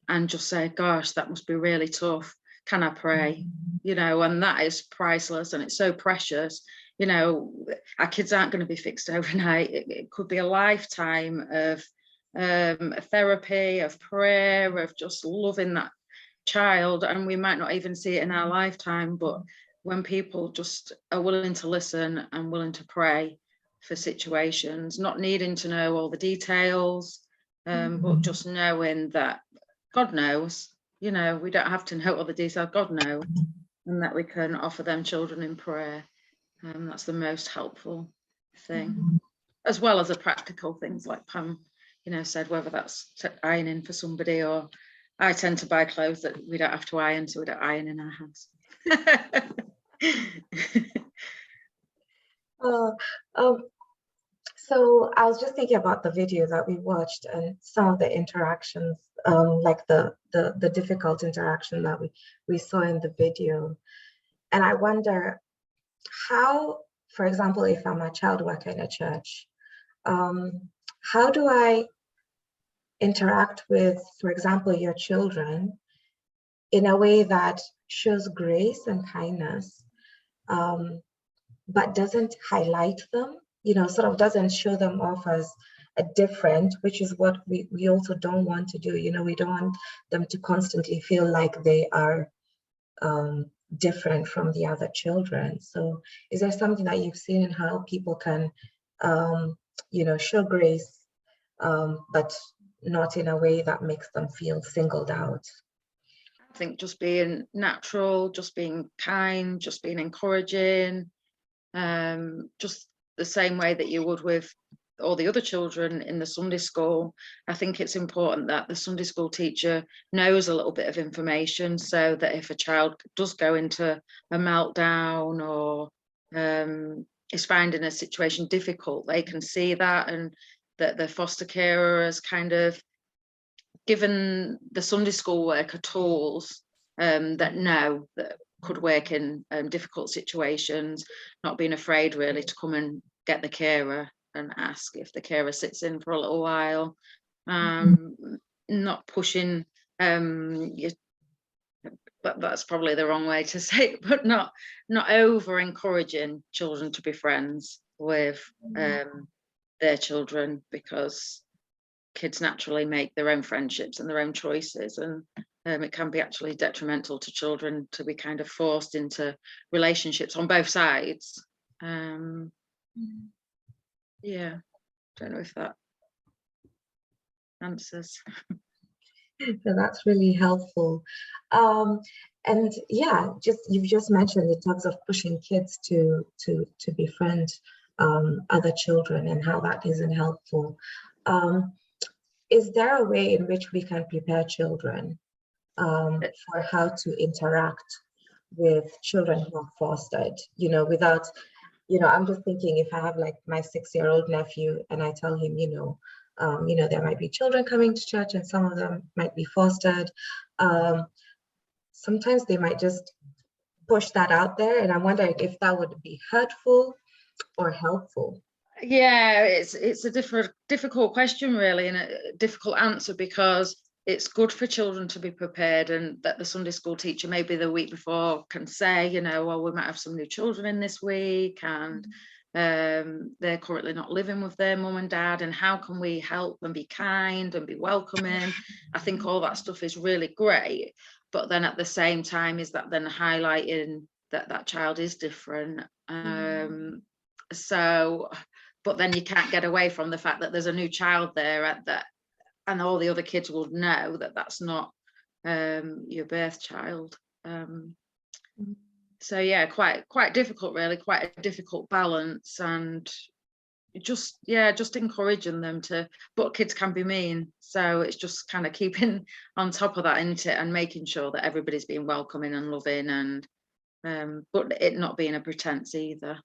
and just say, "Gosh, that must be really tough. Can I pray?" You know, and that is priceless, and it's so precious. You know, our kids aren't going to be fixed overnight. It could be a lifetime of therapy, of prayer, of just loving that child, and we might not even see it in our lifetime. But when people just are willing to listen and willing to pray for situations, not needing to know all the details, but just knowing that God knows, you know, we don't have to know all the details, God knows, and that we can offer them children in prayer. That's the most helpful thing, as well as the practical things like Pam, you know, said, whether that's ironing for somebody, or I tend to buy clothes that we don't have to iron, so we don't iron in our house. So I was just thinking about the video that we watched and some of the interactions, like the difficult interaction that we saw in the video. And I wonder how, for example, if I'm a child worker in a church, how do I interact with, for example, your children in a way that shows grace and kindness, but doesn't highlight them, you know, sort of doesn't show them off as a different, which is what we also don't want to do. You know, we don't want them to constantly feel like they are different from the other children. So is there something that you've seen in how people can, you know, show grace, but not in a way that makes them feel singled out? I think just being natural, just being kind, just being encouraging, just the same way that you would with all the other children in the Sunday school. I think it's important that the Sunday school teacher knows a little bit of information, so that if a child does go into a meltdown or is finding a situation difficult, they can see that, and that the foster carer has kind of given the Sunday school worker tools that could work in difficult situations, not being afraid really to come and get the carer and ask if the carer sits in for a little while, not pushing, but that's probably the wrong way to say it, but not over encouraging children to be friends with their children, because kids naturally make their own friendships and their own choices, and it can be actually detrimental to children to be kind of forced into relationships on both sides. Yeah, don't know if that answers. So that's really helpful. And yeah, you've just mentioned in terms of pushing kids to befriend other children and how that isn't helpful. Is there a way in which we can prepare children for how to interact with children who are fostered, you know, without, you know, I'm just thinking, if I have like my 6-year-old nephew and I tell him, you know, there might be children coming to church and some of them might be fostered. Sometimes they might just push that out there, and I'm wondering if that would be hurtful or helpful. Yeah, it's a difficult question really, and a difficult answer, because it's good for children to be prepared, and that the Sunday school teacher maybe the week before can say, you know, well, we might have some new children in this week, and they're currently not living with their mum and dad, and how can we help and be kind and be welcoming. I think all that stuff is really great, but then at the same time, is that then highlighting that that child is different. So, but then you can't get away from the fact that there's a new child there at that, and all the other kids will know that that's not your birth child. So yeah, quite difficult, really, quite a difficult balance, and just encouraging them to, but kids can be mean, so it's just kind of keeping on top of that, isn't it, and making sure that everybody's being welcoming and loving, and but it not being a pretense either.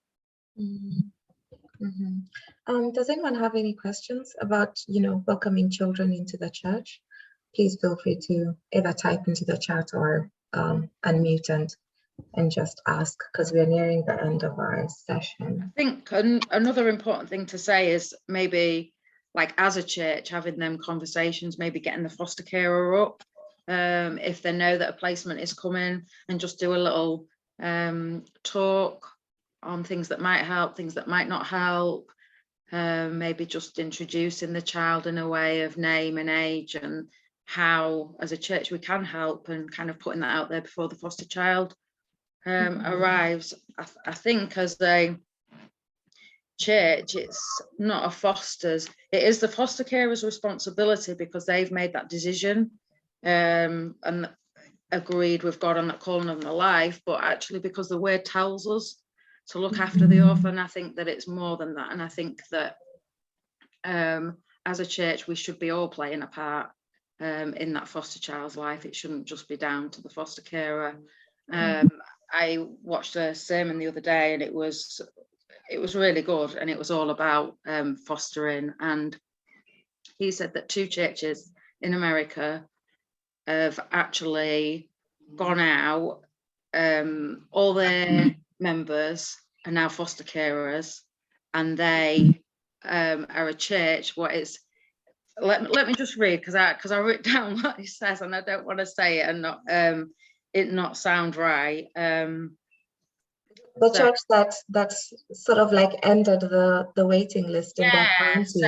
Does anyone have any questions about, welcoming children into the church? Please feel free to either type into the chat or unmute and just ask, because we're nearing the end of our session. I think another important thing to say is maybe, like, as a church, having them conversations, maybe getting the foster carer up if they know that a placement is coming, and just do a little talk on things that might help, things that might not help. Maybe just introducing the child in a way of name and age, and how as a church we can help, and kind of putting that out there before the foster child arrives. I think as a church, it's not a foster's, it is the foster carer's responsibility, because they've made that decision and agreed with God on that calling on their life, but actually because the word tells us to look after the orphan, I think that it's more than that. And I think that as a church we should be all playing a part in that foster child's life. It shouldn't just be down to the foster carer. I watched a sermon the other day, and it was really good, and it was all about fostering, and he said that 2 churches in America have actually gone out, all their members are now foster carers, and they are a church. What is, let me just read, because I wrote down what he says, and I don't want to say it and not sound right. The church that's sort of like ended the waiting list in their county.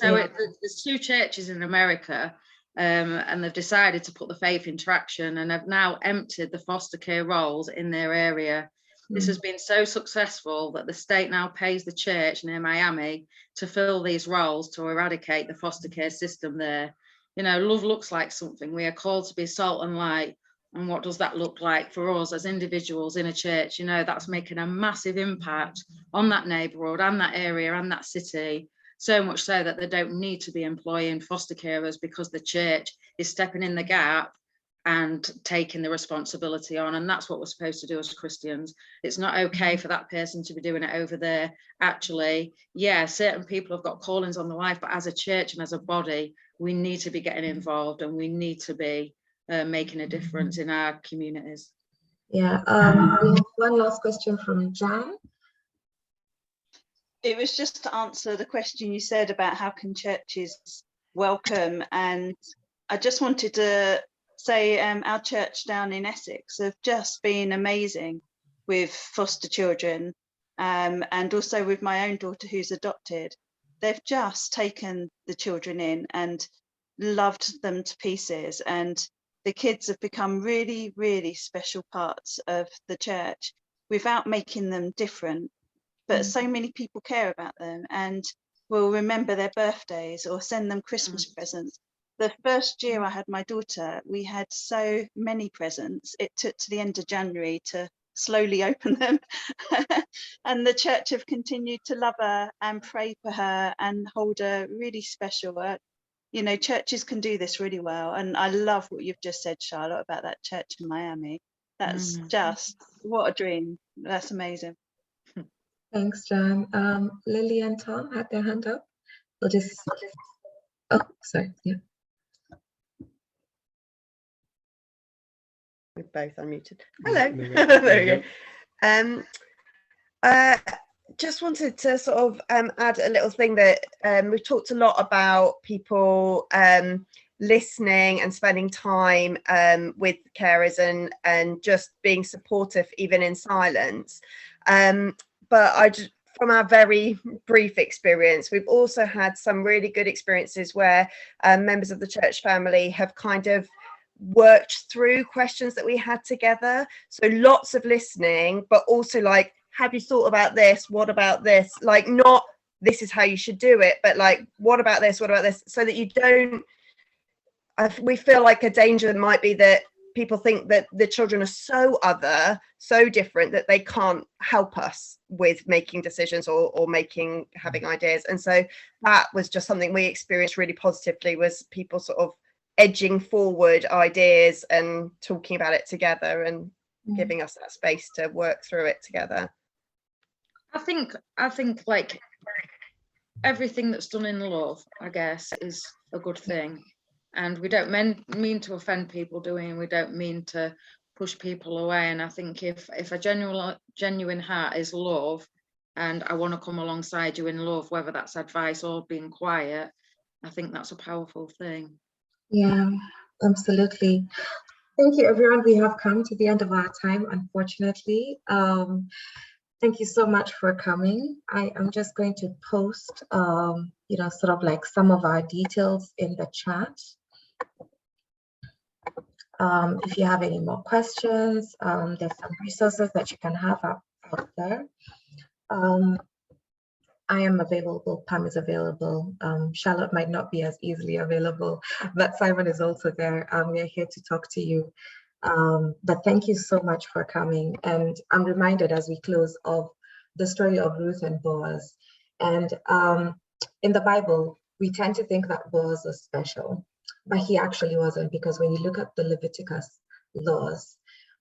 There's 2 churches in America, and they've decided to put the faith into action, and have now emptied the foster care roles in their area. This has been so successful that the state now pays the church near Miami to fill these roles, to eradicate the foster care system there. Love looks like something. We are called to be salt and light. And what does that look like for us as individuals in a church? That's making a massive impact on that neighbourhood and that area and that city. So much so that they don't need to be employing foster carers, because the church is stepping in the gap and taking the responsibility on. And that's what we're supposed to do as Christians. It's not okay for that person to be doing it over there. Actually, yeah, certain people have got callings on their life, but as a church and as a body, we need to be getting involved, and we need to be making a difference in our communities. Yeah, we have one last question from Jan. It was just to answer the question you said about how can churches welcome, and I just wanted to say our church down in Essex have just been amazing with foster children, and also with my own daughter who's adopted. They've just taken the children in and loved them to pieces, and the kids have become really, really special parts of the church without making them different. But so many people care about them and will remember their birthdays or send them Christmas presents. The first year I had my daughter, we had so many presents. It took to the end of January to slowly open them. And the church have continued to love her and pray for her and hold her really special. Churches can do this really well. And I love what you've just said, Charlotte, about that church in Miami. That's just, what a dream. That's amazing. Thanks, Jan. Lily and Tom had their hand up. We'll just, oh, sorry, yeah. We're both unmuted. Hello. There we go. Just wanted to sort of add a little thing that we've talked a lot about people listening and spending time with carers and just being supportive even in silence. But from our very brief experience, we've also had some really good experiences where members of the church family have kind of worked through questions that we had together. So lots of listening, but also like, have you thought about this? What about this? Like, not this is how you should do it, but like, what about this? What about this? So that you don't, we feel like a danger might be that people think that the children are so other, so different, that they can't help us with making decisions or having ideas. And so that was just something we experienced really positively, was people sort of edging forward ideas and talking about it together and giving us that space to work through it together. I think like everything that's done in love, I guess, is a good thing. And we don't mean to offend people, we don't mean to push people away. And I think if a genuine heart is love, and I want to come alongside you in love, whether that's advice or being quiet, I think that's a powerful thing. Yeah, absolutely. Thank you, everyone. We have come to the end of our time, unfortunately. Thank you so much for coming. I'm just going to post, sort of like some of our details in the chat. If you have any more questions, there's some resources that you can have out there. I am available, Pam is available. Charlotte might not be as easily available, but Simon is also there. We're here to talk to you. But thank you so much for coming. And I'm reminded as we close of the story of Ruth and Boaz. And in the Bible, we tend to think that Boaz was special, but he actually wasn't, because when you look at the Leviticus laws,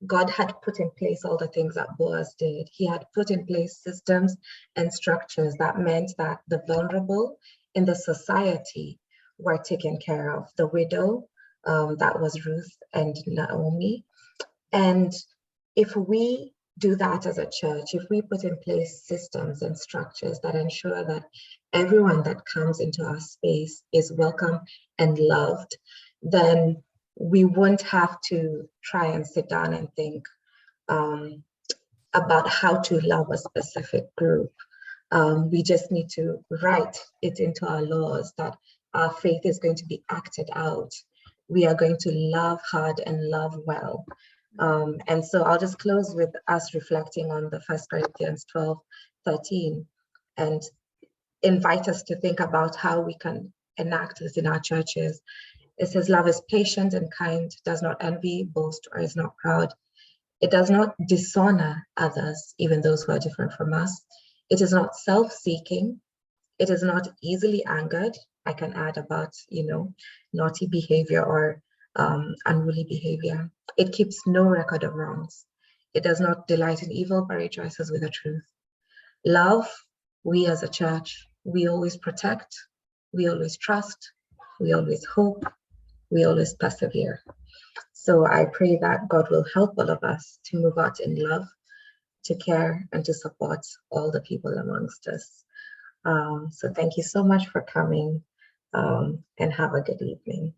God had put in place all the things that Boaz did. He had put in place systems and structures that meant that the vulnerable in the society were taken care of. The widow, that was Ruth and Naomi. And if we do that as a church, if we put in place systems and structures that ensure that everyone that comes into our space is welcome and loved, then we won't have to try and sit down and think about how to love a specific group. We just need to write it into our laws that our faith is going to be acted out. We are going to love hard and love well. And so I'll just close with us reflecting on the 1 Corinthians 12:13 and invite us to think about how we can enact this in our churches. It says, love is patient and kind, does not envy, boast, or is not proud. It does not dishonor others, even those who are different from us. It is not self-seeking. It is not easily angered. I can add about, naughty behavior or unruly behavior. It keeps no record of wrongs. It does not delight in evil, but rejoices with the truth. Love, we as a church, we always protect, we always trust, we always hope, we always persevere. So I pray that God will help all of us to move out in love, to care, and to support all the people amongst us. So thank you so much for coming, and have a good evening.